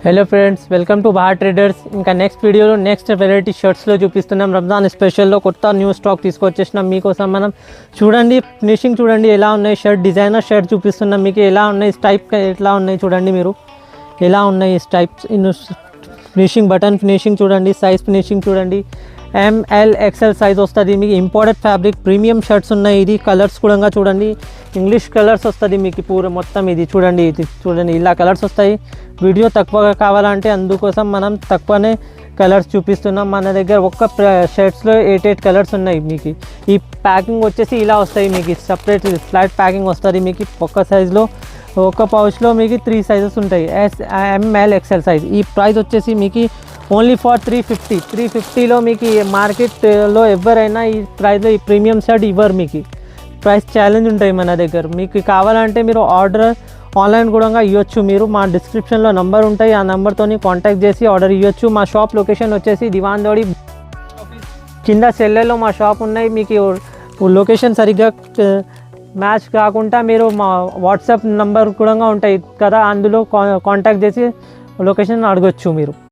Hello friends, welcome to Bahar traders. ఇంకా next వీడియోలో next variety షర్ట్స్లో చూపిస్తున్నాం. రంజాన్ స్పెషల్లో కొత్త న్యూ స్టాక్ తీసుకొచ్చేసినాం మీకోసం. మనం చూడండి, ఫినిషింగ్ చూడండి ఎలా ఉన్నాయి. షర్ట్ డిజైనర్ షర్ట్ చూపిస్తున్నాం మీకు. ఎలా ఉన్నాయి స్టైప్, ఎట్లా ఉన్నాయి చూడండి మీరు. ఎలా ఉన్నాయి స్టైప్స్, ఫినిషింగ్, బటన్ ఫినిషింగ్ చూడండి, సైజ్ ఫినిషింగ్ చూడండి. ఎంఎల్ ఎక్సెల్ సైజ్ వస్తుంది మీకు. ఇంపోర్టెడ్ ఫ్యాబ్రిక్ ప్రీమియం షర్ట్స్ ఉన్నాయి. ఇది కలర్స్ కూడా చూడండి, ఇంగ్లీష్ కలర్స్ వస్తుంది మీకు పూర మొత్తం. ఇది చూడండి, ఇది చూడండి, ఇలా కలర్స్ వస్తాయి. వీడియో తక్కువగా కావాలంటే అందుకోసం మనం తక్కువనే కలర్స్ చూపిస్తున్నాం. మన దగ్గర ఒక్క షర్ట్స్లో 8 కలర్స్ ఉన్నాయి మీకు. ఈ ప్యాకింగ్ వచ్చేసి ఇలా వస్తాయి మీకు. సపరేట్ ఫ్లాట్ ప్యాకింగ్ వస్తుంది మీకు. ఒక్క సైజులో, ఒక పౌచ్లో మీకు 3 సైజెస్ ఉంటాయి. M L XL size. ఈ ప్రైస్ వచ్చేసి మీకు ఓన్లీ ఫర్ 350లో మీకు. మార్కెట్లో ఎవరైనా ఈ ప్రైస్లో ఈ ప్రీమియం షర్ట్ ఇవ్వరు మీకు. ప్రైస్ ఛాలెంజ్ ఉంటాయి మన దగ్గర. మీకు కావాలంటే మీరు ఆర్డర్ ఆన్లైన్ కూడా ఇవ్వచ్చు. మీరు మా డిస్క్రిప్షన్లో నంబర్ ఉంటాయి, ఆ నెంబర్తో కాంటాక్ట్ చేసి ఆర్డర్ ఇవ్వచ్చు. మా షాప్ లొకేషన్ వచ్చేసి దివాన్దోడి కింద సెల్లెలో మా షాప్ ఉన్నాయి మీకు. లొకేషన్ సరిగ్గా మ్యాచ్ కాకుండా మీరు మా వాట్సాప్ నంబర్ కూడా ఉంటాయి కదా, అందులో కాంటాక్ట్ చేసి లొకేషన్ అడగచ్చు మీరు.